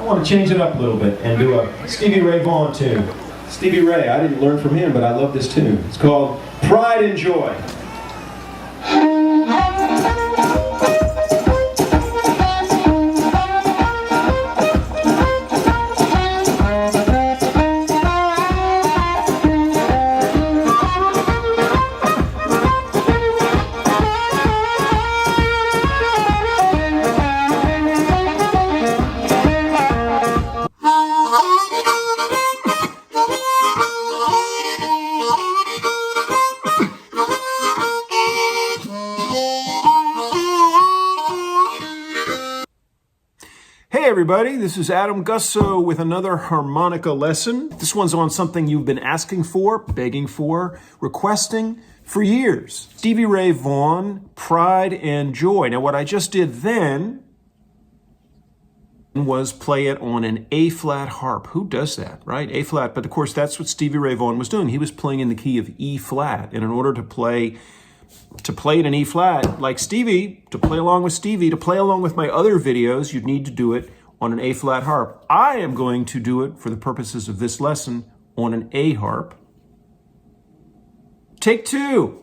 I want to change it up a little bit and do a Stevie Ray Vaughan tune. Stevie Ray, I didn't learn from him, but I love this tune. It's called Pride and Joy. Hey everybody, this is Adam Gussow with another harmonica lesson. This one's on something you've been asking for, begging for, requesting for years. Stevie Ray Vaughan, Pride and Joy. Now what I just did then was play it on an A-flat harp. Who does that, right? A-flat, but of course that's what Stevie Ray Vaughan was doing. He was playing in the key of E-flat, and in order to play it in E-flat, like Stevie, to play along with Stevie, to play along with my other videos, you'd need to do it on an A-flat harp. I am going to do it for the purposes of this lesson on an A harp. Take two.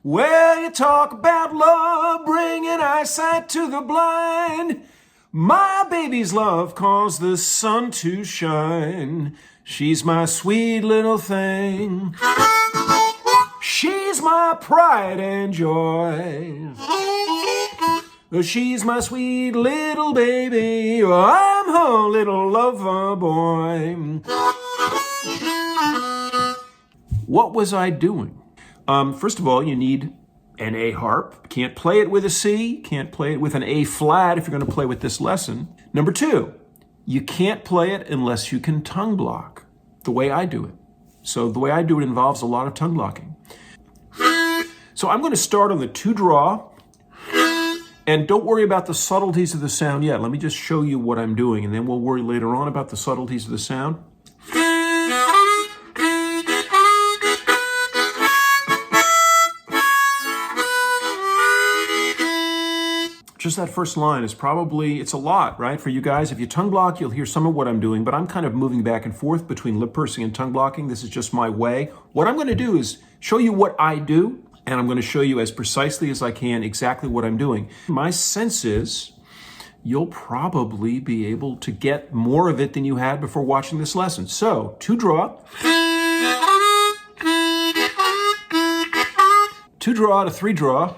Well, you talk about love, bringing eyesight to the blind. My baby's love caused the sun to shine. She's my sweet little thing. She's my pride and joy. She's my sweet little baby. I'm her little lover boy. What was I doing? First of all, you need an A harp. Can't play it with a C. Can't play it with an A flat if you're going to play with this lesson. Number two, you can't play it unless you can tongue block, the way I do it. So the way I do it involves a lot of tongue blocking. So I'm going to start on the 2-draw, and don't worry about the subtleties of the sound yet. Let me just show you what I'm doing, and then we'll worry later on about the subtleties of the sound. Just that first line is probably, it's a lot, right? For you guys, if you tongue block, you'll hear some of what I'm doing, but I'm kind of moving back and forth between lip pursing and tongue blocking. This is just my way. What I'm going to do is show you what I do, and I'm going to show you as precisely as I can exactly what I'm doing. My sense is you'll probably be able to get more of it than you had before watching this lesson. So, 2-draw. 2-draw to 3-draw.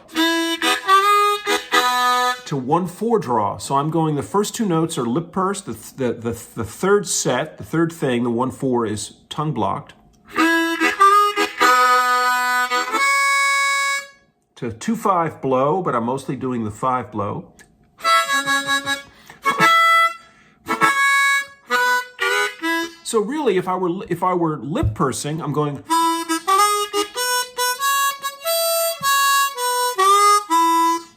To 1/4 draw. So I'm going, the first two notes are lip purse, the third set, the third thing, the 1/4 is tongue blocked. To 2/5 blow, but I'm mostly doing the 5 blow. So really, if I were lip pursing, I'm going.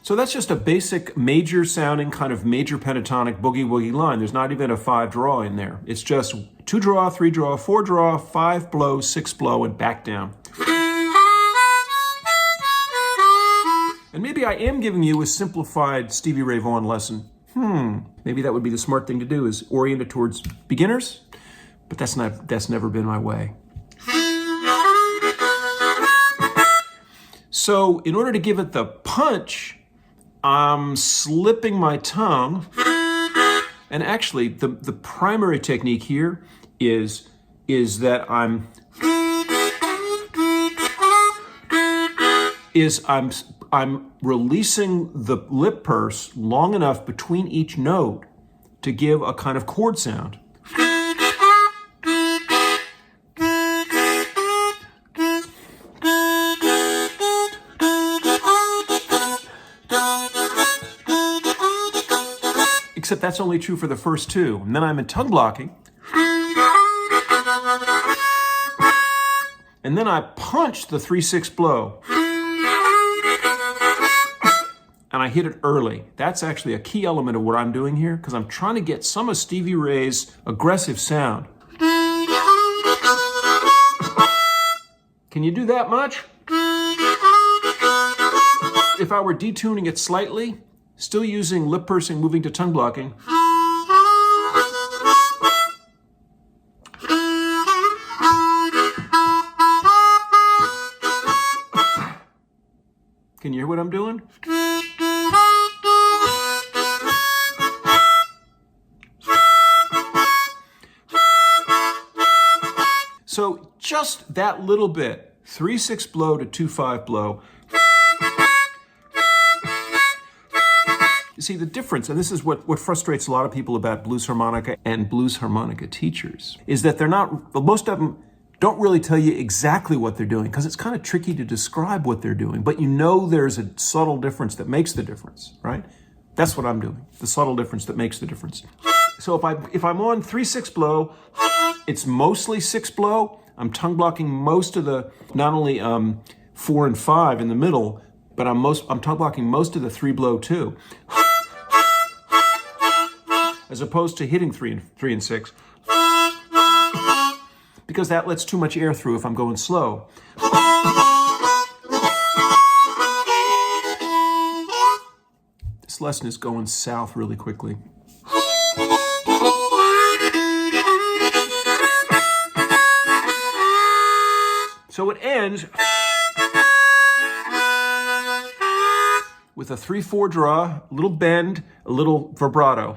So that's just a basic major sounding kind of major pentatonic boogie woogie line. There's not even a 5 draw in there. It's just 2 draw, 3 draw, 4 draw, 5 blow, 6 blow, and back down. And maybe I am giving you a simplified Stevie Ray Vaughan lesson. Maybe that would be the smart thing to do, is orient it towards beginners, but that's never been my way. So in order to give it the punch, I'm slipping my tongue, and actually the primary technique here is that I'm releasing the lip purse long enough between each note to give a kind of chord sound. Except that's only true for the first two. And then I'm in tongue blocking. And and then I punch the 3/6 blow. And I hit it early. That's actually a key element of what I'm doing here, because I'm trying to get some of Stevie Ray's aggressive sound. Can you do that much? If I were detuning it slightly, still using lip pursing, moving to tongue blocking, can you hear what I'm doing? So just that little bit, 3/6 blow to 2/5 blow. You see the difference, and this is what frustrates a lot of people about blues harmonica and blues harmonica teachers, is that most of them don't really tell you exactly what they're doing, because it's kind of tricky to describe what they're doing, but you know there's a subtle difference that makes the difference, right? That's what I'm doing, the subtle difference that makes the difference. So if I'm on 3/6 blow, it's mostly 6 blow. I'm tongue blocking most of the, not only 4 and 5 in the middle, but I'm tongue blocking most of the 3 blow too, as opposed to hitting 3 and 6, because that lets too much air through if I'm going slow. This lesson is going south really quickly. So it ends with a 3/4 draw, a little bend, a little vibrato.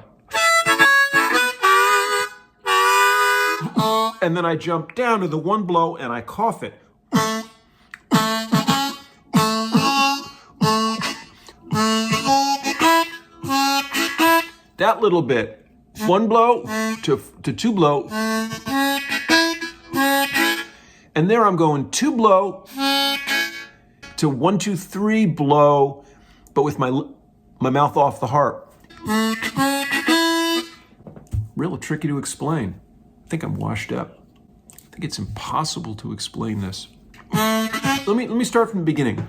And then I jump down to the 1 blow and I cough it. That little bit, 1 blow to 2 blow. And there I'm going 2 blow to 1, 2, 3 blow, but with my mouth off the harp. Real tricky to explain. I think I'm washed up. I think it's impossible to explain this. Let me start from the beginning.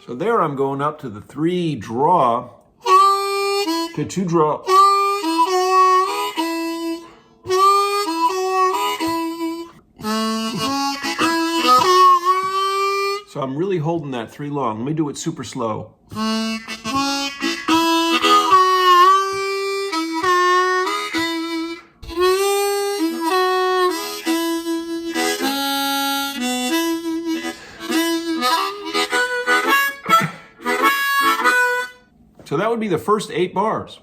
So there I'm going up to the 3 draw to 2 draw. So I'm really holding that 3 long. Let me do it super slow. So that would be the first 8 bars.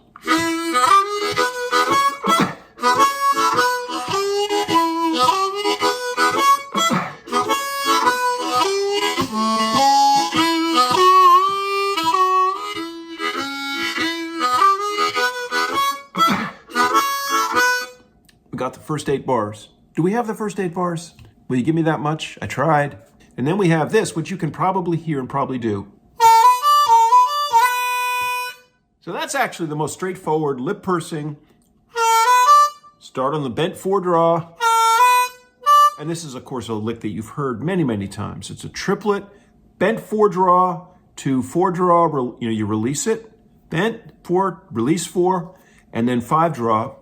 We got the first 8 bars. Do we have the first 8 bars? Will you give me that much? I tried. And then we have this, which you can probably hear and probably do. So that's actually the most straightforward lip pursing. Start on the bent 4 draw. And this is, of course, a lick that you've heard many, many times. It's a triplet, bent 4 draw to 4 draw, you release it, bent 4, release 4, and then 5 draw.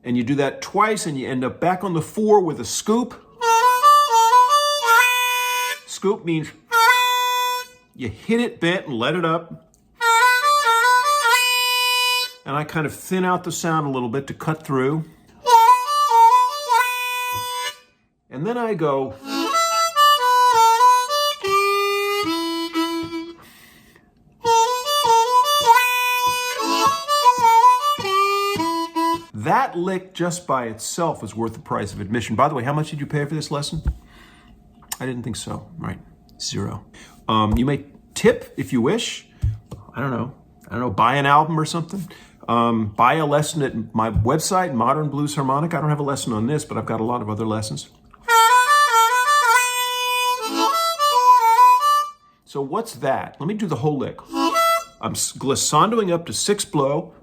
And you do that twice and you end up back on the 4 with a scoop. Scoop means you hit it bent and let it up. And I kind of thin out the sound a little bit to cut through. And then I go. That lick just by itself is worth the price of admission. By the way, how much did you pay for this lesson? I didn't think so. Right, 0. You may tip if you wish. I don't know, buy an album or something. Buy a lesson at my website, Modern Blues Harmonica. I don't have a lesson on this, but I've got a lot of other lessons. So what's that? Let me do the whole lick. I'm glissandoing up to 6 blow,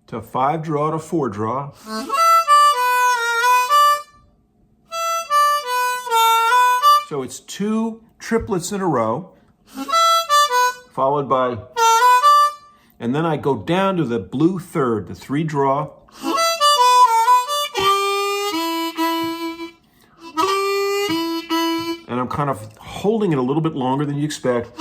to 5 draw, to 4 draw. So it's 2 triplets in a row, followed by, and then I go down to the blue third, the 3 draw. And I'm kind of holding it a little bit longer than you expect.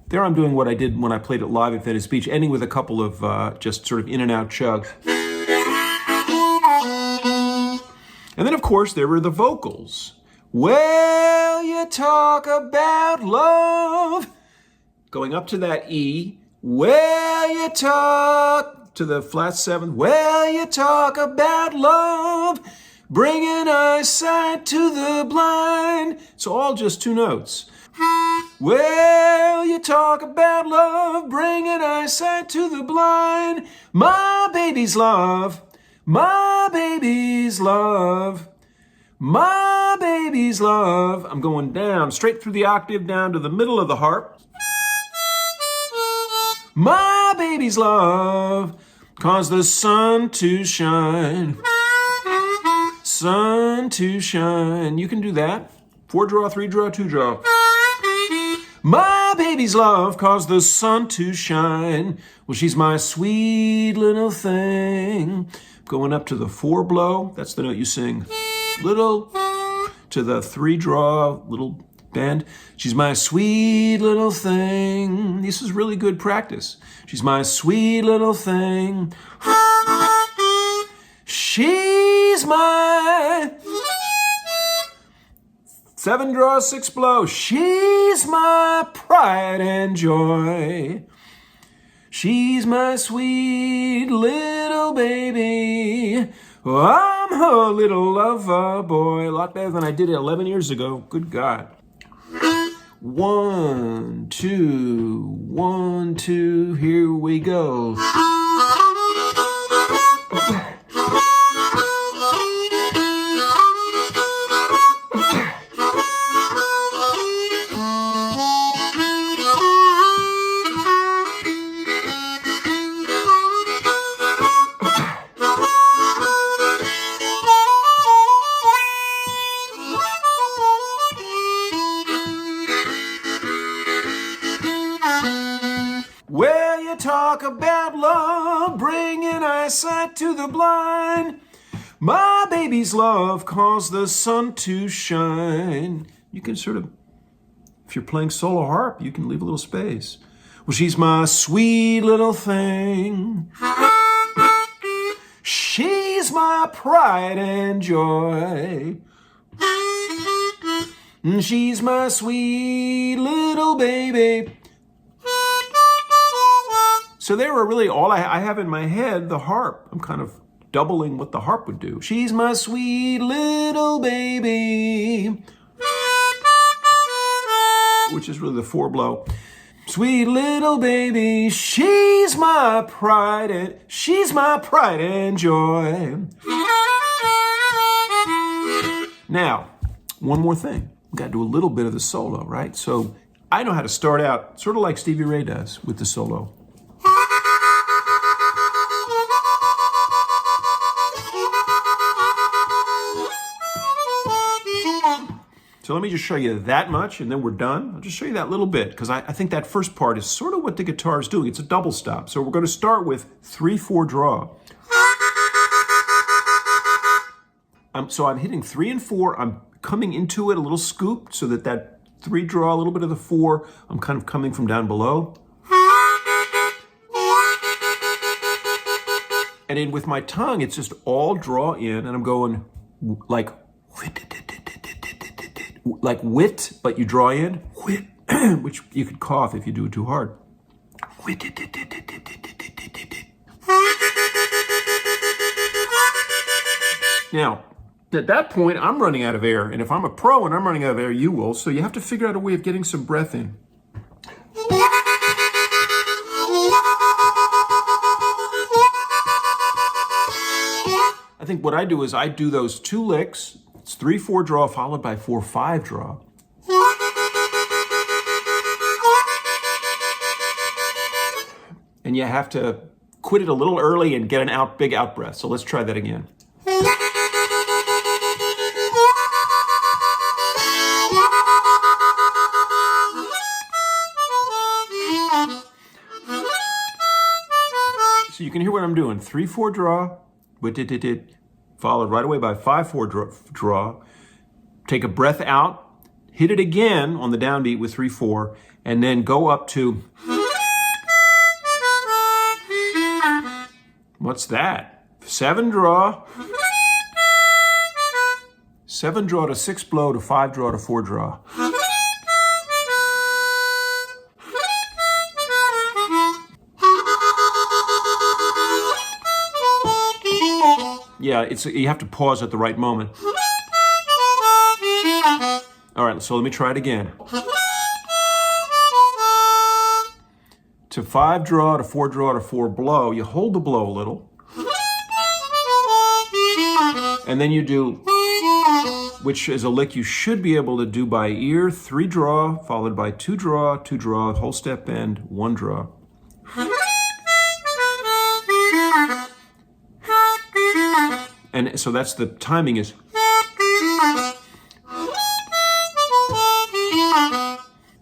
There I'm doing what I did when I played it live at Venice Beach, ending with a couple of just sort of in and out chugs. And then, of course, there were the vocals. Well, you talk about love. Going up to that E. Well, you talk to the flat 7th. Well, you talk about love. Bringing eyesight to the blind. It's all just 2 notes. Well, you talk about love, bringing eyesight to the blind. My baby's love, my baby's love, my baby's love. I'm going down, straight through the octave, down to the middle of the harp. My baby's love, cause the sun to shine. Sun to shine. You can do that. 4 draw, 3 draw, 2 draw. My baby's love caused the sun to shine. Well, she's my sweet little thing. Going up to the 4 blow, that's the note you sing. Little, to the 3 draw, little bend. She's my sweet little thing. This is really good practice. She's my sweet little thing. She's my 7 draw, 6 blow. She's my pride and joy. She's my sweet little baby. Oh, I'm her little lover boy. A lot better than I did it 11 years ago. Good God. 1, 2, 1, 2. Here we go. Well, you talk about love, bringing eyesight to the blind. My baby's love caused the sun to shine. You can sort of, if you're playing solo harp, you can leave a little space. Well, she's my sweet little thing. She's my pride and joy. She's my sweet little baby. So they were really all I have in my head, the harp. I'm kind of doubling what the harp would do. She's my sweet little baby. Which is really the 4 blow. Sweet little baby, she's my pride and joy. Now, one more thing. We've got to do a little bit of the solo, right? So I know how to start out sort of like Stevie Ray does with the solo. So let me just show you that much, and then we're done. I'll just show you that little bit, because I think that first part is sort of what the guitar is doing. It's a double stop. So we're going to start with 3/4 draw. So I'm hitting 3 and 4. I'm coming into it a little scooped, so that 3 draw, a little bit of the 4, I'm kind of coming from down below. And then with my tongue, it's just all draw in, and I'm going like wit, but you draw in, wit, which you could cough if you do it too hard. Now, At that point, I'm running out of air. And if I'm a pro and I'm running out of air, you will. So you have to figure out a way of getting some breath in. I think what I do is I do those 2 licks. It's 3/4 draw followed by 4/5 draw. And you have to quit it a little early and get an big out breath. So let's try that again. So you can hear what I'm doing. 3/4 draw, followed right away by 5/4 draw. Take a breath out, hit it again on the downbeat with 3/4, and then go up to, what's that? 7 draw. 7 draw to 6 blow to 5 draw to 4 draw. Yeah, you have to pause at the right moment. All right, so let me try it again. To 5 draw to 4 draw to 4 blow, you hold the blow a little. And then you do, which is a lick you should be able to do by ear, 3 draw, followed by 2 draw, 2 draw, whole step bend, 1 draw. And so that's the timing is.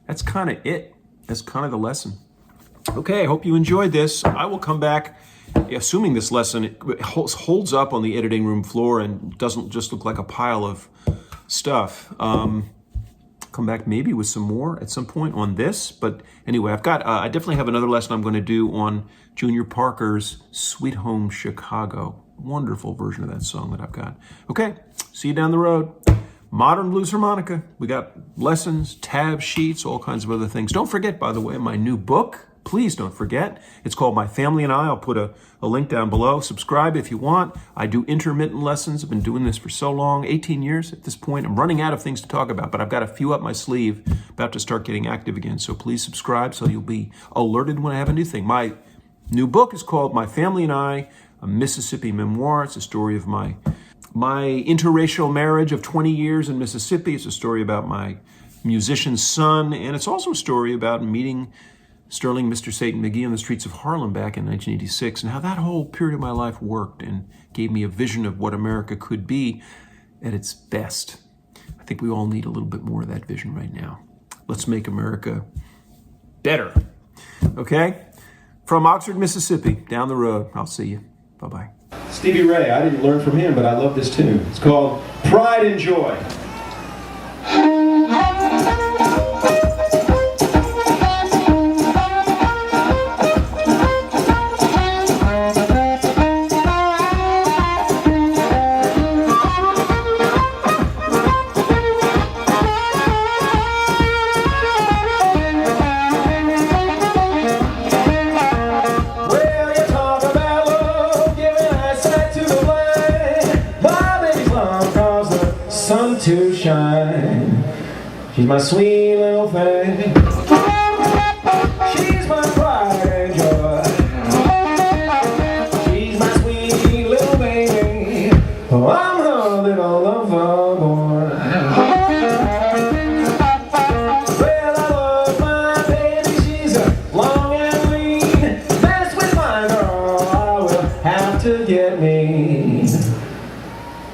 That's kind of it. That's kind of the lesson. Okay, I hope you enjoyed this. I will come back, assuming this lesson holds up on the editing room floor and doesn't just look like a pile of stuff. Come back maybe with some more at some point on this. But anyway, I definitely have another lesson I'm going to do on Junior Parker's Sweet Home Chicago. Wonderful version of that song that I've got. Okay, see you down the road. Modern Blues Harmonica. We got lessons, tab sheets, all kinds of other things. Don't forget, by the way, my new book. Please don't forget. It's called My Family and I. I'll put a link down below. Subscribe if you want. I do intermittent lessons. I've been doing this for so long, 18 years at this point. I'm running out of things to talk about, but I've got a few up my sleeve, about to start getting active again. So please subscribe so you'll be alerted when I have a new thing. My new book is called My Family and I, a Mississippi memoir. It's a story of my interracial marriage of 20 years in Mississippi. It's a story about my musician son, and it's also a story about meeting Sterling Mr. Satan McGee on the streets of Harlem back in 1986, and how that whole period of my life worked and gave me a vision of what America could be at its best. I think we all need a little bit more of that vision right now. Let's make America better. Okay? From Oxford, Mississippi, down the road. I'll see you. Bye-bye. Stevie Ray, I didn't learn from him, but I love this tune. It's called Pride and Joy. To shine. She's my sweet little thing. She's my pride and joy. She's my sweet little baby. Oh, I'm her little lover boy. Well, I love my baby. She's long and lean. Mess with my girl, I will have to get me.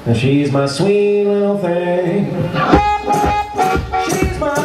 And she's my sweet little thing. She's my